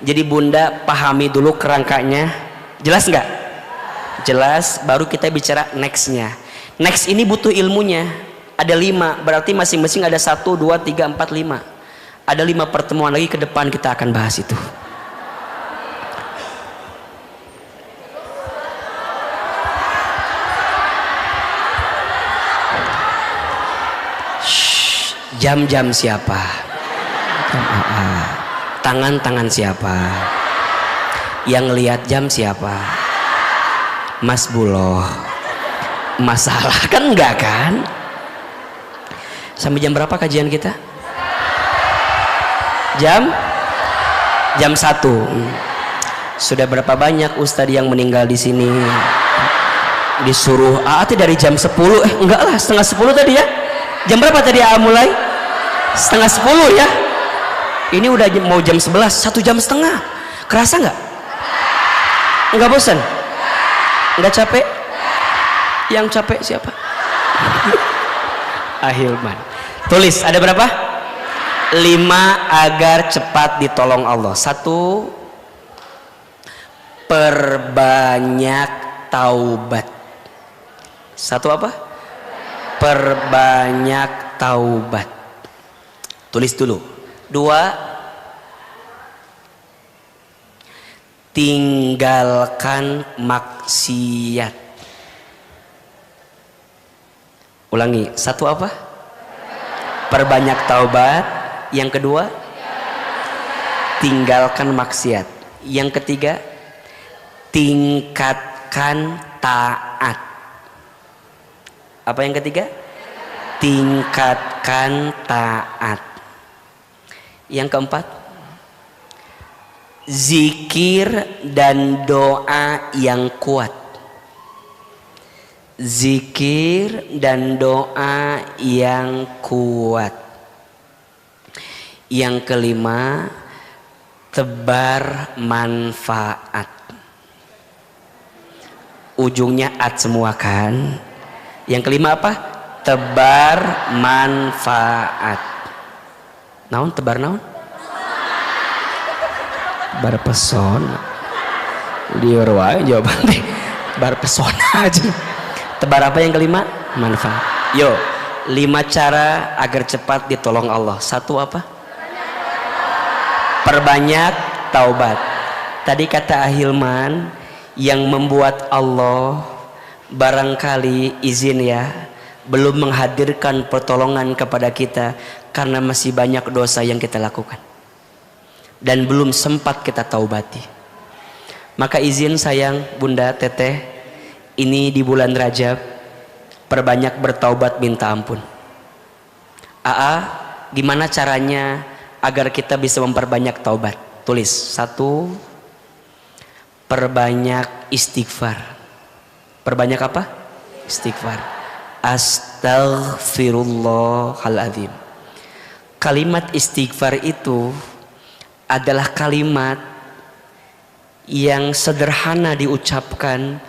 Jadi bunda pahami dulu kerangkanya. Jelas nggak? Jelas. Baru kita bicara nextnya. Next ini butuh ilmunya. Ada 5. Berarti masing-masing ada 1, 2, 3, 4, 5. Ada 5 pertemuan lagi ke depan kita akan bahas itu. Jam-jam siapa? Tangan-tangan siapa? Yang lihat jam siapa? Mas Buloh. Masalah kan enggak kan? Sampai jam berapa kajian kita? Jam 1. Sudah berapa banyak ustadz yang meninggal di sini? Disuruh dari jam 10. Enggak lah, setengah 10 tadi ya. Jam berapa tadi mulai? Setengah 10 ya. Ini udah mau jam 11, 1 jam setengah. Kerasa nggak? Nggak bosan? Nggak capek? Yang capek siapa? Ahilman. Tulis, ada berapa? 5 agar cepat ditolong Allah. 1, perbanyak taubat. 1 apa? Perbanyak taubat. Tulis dulu. 2, tinggalkan maksiat. Ulangi. 1 apa? Perbanyak taubat. Yang kedua, tinggalkan maksiat. Yang ketiga, tingkatkan taat. Apa yang ketiga? Tingkatkan taat. Yang keempat, zikir dan doa yang kuat. Zikir dan doa yang kuat. Yang kelima, tebar manfaat. Ujungnya at semua kan. Yang kelima apa? Tebar manfaat. Naon tebar naon? Tebar pesona. Liur wae jawaban teh. Tebar pesona aja. Tebar apa yang kelima? Manfaat. Yo, 5 cara agar cepat ditolong Allah. 1 apa? Perbanyak taubat. Tadi kata Ahilman, yang membuat Allah barangkali izin ya, belum menghadirkan pertolongan kepada kita karena masih banyak dosa yang kita lakukan dan belum sempat kita taubati. Maka izin sayang bunda teteh, ini di bulan Rajab perbanyak bertaubat minta ampun. Gimana caranya agar kita bisa memperbanyak taubat? Tulis. 1, perbanyak istighfar. Perbanyak apa? Istighfar. Astaghfirullahaladzim. Kalimat istighfar itu adalah kalimat yang sederhana diucapkan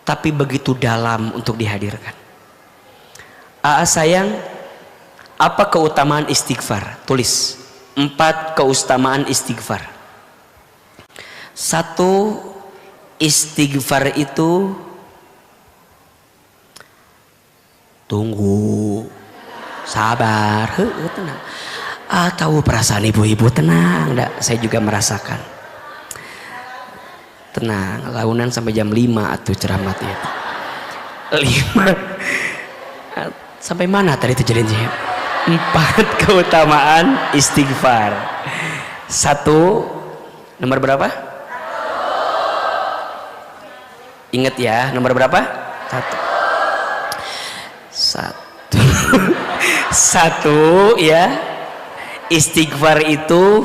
tapi begitu dalam untuk dihadirkan. Sayang, apa keutamaan istighfar? Tulis 4 keutamaan istighfar. 1, istighfar itu, tunggu, sabar, tenang. Tahu perasaan ibu-ibu, tenang. Saya juga merasakan. Tenang, launan sampai jam 5 atuh ceramah itu. 5 sampai mana tadi itu jadinya? 4 keutamaan istighfar. 1, nomor berapa? Ingat ya, nomor berapa? 1 ya. Istighfar itu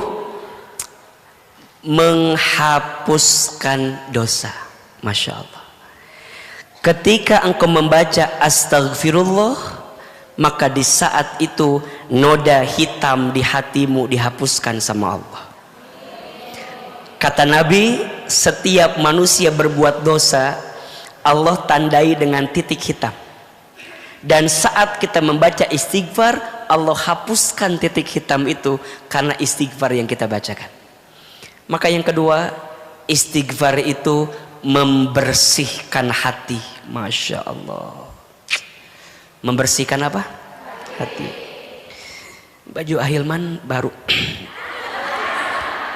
menghapuskan dosa. Masya Allah. Ketika engkau membaca astagfirullah, maka di saat itu noda hitam di hatimu dihapuskan sama Allah. Kata Nabi, setiap manusia berbuat dosa, Allah tandai dengan titik hitam. Dan saat kita membaca istighfar, Allah hapuskan titik hitam itu karena istighfar yang kita bacakan. Maka yang kedua, istighfar itu membersihkan hati. Masya Allah. Membersihkan apa? Hati. Baju Ahilman baru.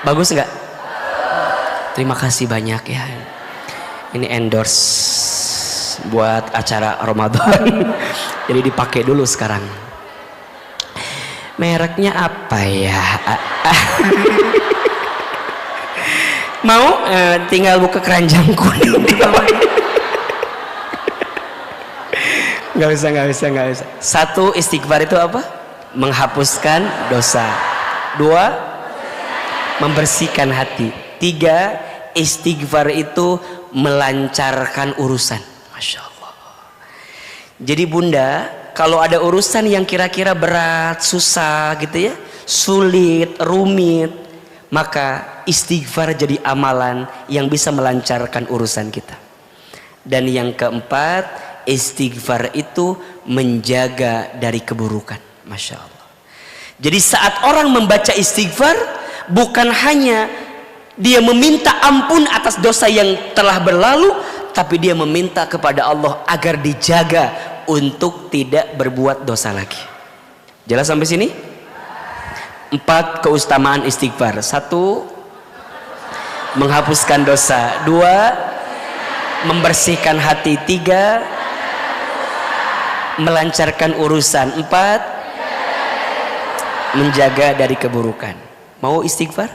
Bagus nggak? Terima kasih banyak ya. Ini endorse buat acara Ramadan. Jadi dipakai dulu sekarang. Mereknya apa ya? Mau tinggal buka keranjang kuning. Nggak usah. 1, istighfar itu apa? Menghapuskan dosa. 2, membersihkan hati. 3, istighfar itu melancarkan urusan. Masya Allah. Jadi bunda, kalau ada urusan yang kira-kira berat, susah gitu ya, sulit, rumit, maka istighfar jadi amalan yang bisa melancarkan urusan kita. Dan yang keempat, istighfar itu menjaga dari keburukan. Masya Allah. Jadi saat orang membaca istighfar, bukan hanya dia meminta ampun atas dosa yang telah berlalu, tapi dia meminta kepada Allah agar dijaga untuk tidak berbuat dosa lagi. Jelas sampai sini? 4 keutamaan istighfar. 1, menghapuskan dosa. 2, membersihkan hati. 3, melancarkan urusan. 4, menjaga dari keburukan. Mau istighfar?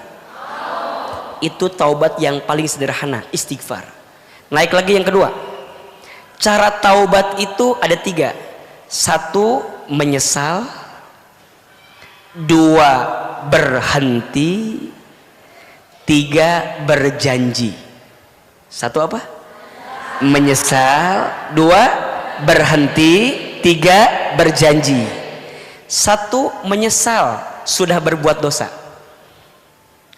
Itu taubat yang paling sederhana, istighfar. Naik lagi yang kedua. Cara taubat itu ada 3. 1, menyesal. 2, berhenti. 3, berjanji. 1 apa? Menyesal. 2, berhenti. 3, berjanji. 1, menyesal sudah berbuat dosa.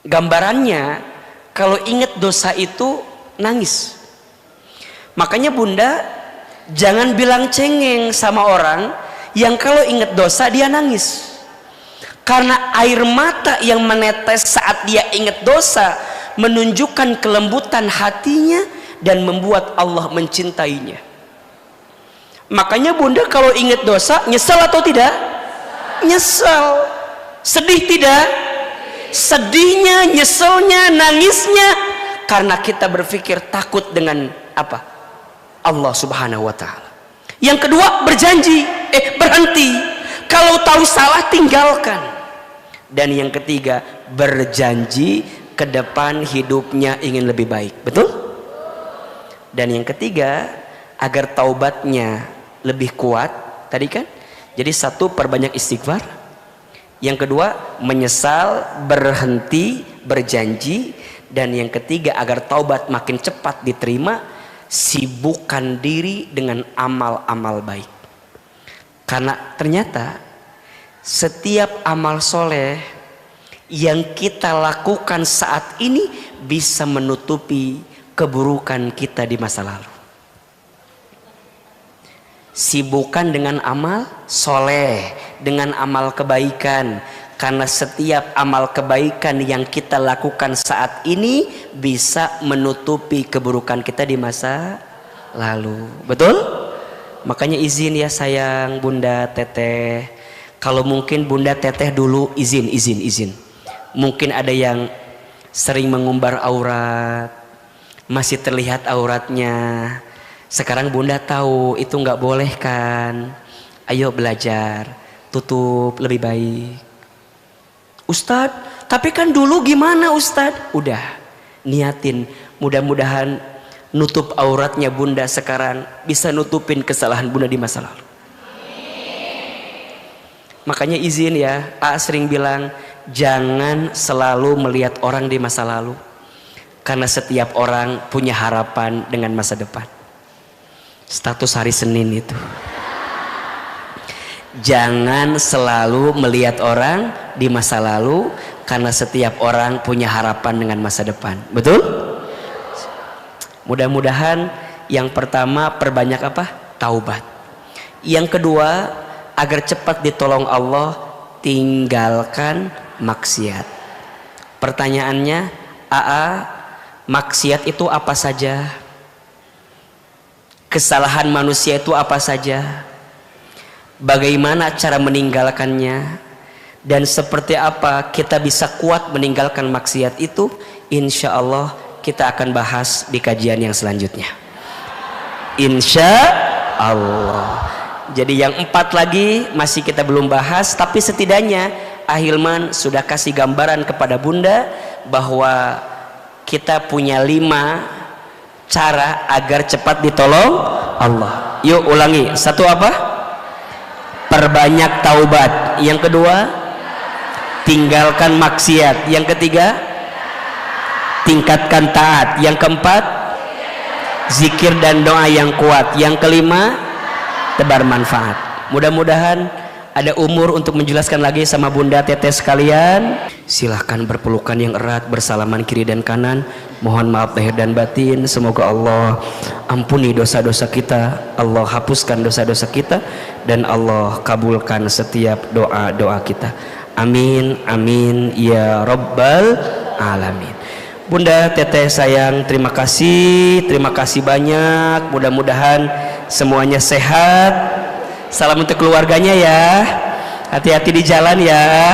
Gambarannya, kalau ingat dosa itu nangis. Makanya bunda, jangan bilang cengeng sama orang yang kalau ingat dosa dia nangis. Karena air mata yang menetes saat dia ingat dosa menunjukkan kelembutan hatinya dan membuat Allah mencintainya. Makanya bunda kalau ingat dosa, nyesel atau tidak? Nyesel. Sedih tidak? Sedihnya, nyeselnya, nangisnya karena kita berpikir takut dengan apa? Allah Subhanahu wa taala. Yang kedua, berhenti. Kalau tahu salah tinggalkan. Dan yang ketiga, berjanji ke depan hidupnya ingin lebih baik. Betul? Dan yang ketiga, agar taubatnya lebih kuat, tadi kan? Jadi satu, perbanyak istighfar. Yang kedua, menyesal, berhenti, berjanji. Dan yang ketiga, agar taubat makin cepat diterima, sibukkan diri dengan amal-amal baik. Karena ternyata setiap amal soleh yang kita lakukan saat ini bisa menutupi keburukan kita di masa lalu. Sibukkan dengan amal soleh, dengan amal kebaikan. Karena setiap amal kebaikan yang kita lakukan saat ini bisa menutupi keburukan kita di masa lalu. Betul? Makanya izin ya sayang Bunda Teteh. Kalau mungkin Bunda Teteh dulu izin. Mungkin ada yang sering mengumbar aurat, masih terlihat auratnya. Sekarang Bunda tahu itu nggak boleh kan? Ayo belajar, tutup lebih baik. Ustadz, tapi kan dulu gimana Ustadz? Udah, niatin. Mudah-mudahan nutup auratnya Bunda sekarang bisa nutupin kesalahan Bunda di masa lalu. Makanya izin ya, sering bilang jangan selalu melihat orang di masa lalu. Karena setiap orang punya harapan dengan masa depan. Status hari Senin itu. Jangan selalu melihat orang di masa lalu, karena setiap orang punya harapan dengan masa depan. Betul? Mudah-mudahan yang pertama perbanyak apa? Taubat. Yang kedua, agar cepat ditolong Allah, tinggalkan maksiat. Pertanyaannya, maksiat itu apa saja? Kesalahan manusia itu apa saja? Bagaimana cara meninggalkannya? Dan seperti apa kita bisa kuat meninggalkan maksiat itu? Insya Allah kita akan bahas di kajian yang selanjutnya. Insya Allah. Jadi yang 4 lagi masih kita belum bahas, tapi setidaknya Ahilman sudah kasih gambaran kepada Bunda bahwa kita punya 5 cara agar cepat ditolong Allah. Yuk ulangi. Satu apa? Perbanyak taubat. Yang kedua, tinggalkan maksiat. Yang ketiga, tingkatkan taat. Yang keempat, zikir dan doa yang kuat. Yang kelima, tebar manfaat. Mudah-mudahan ada umur untuk menjelaskan lagi sama Bunda Teteh sekalian. Silahkan berpelukan yang erat, bersalaman kiri dan kanan. Mohon maaf lahir dan batin. Semoga Allah ampuni dosa-dosa kita, Allah hapuskan dosa-dosa kita, dan Allah kabulkan setiap doa-doa kita. Amin, amin ya rabbal alamin. Bunda Teteh sayang, terima kasih banyak. Mudah-mudahan semuanya sehat. Salam untuk keluarganya ya. Hati-hati di jalan ya.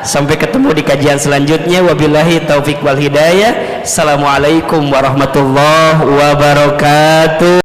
Sampai ketemu di kajian selanjutnya. Wabillahi taufik wal hidayah. Assalamualaikum warahmatullahi wabarakatuh.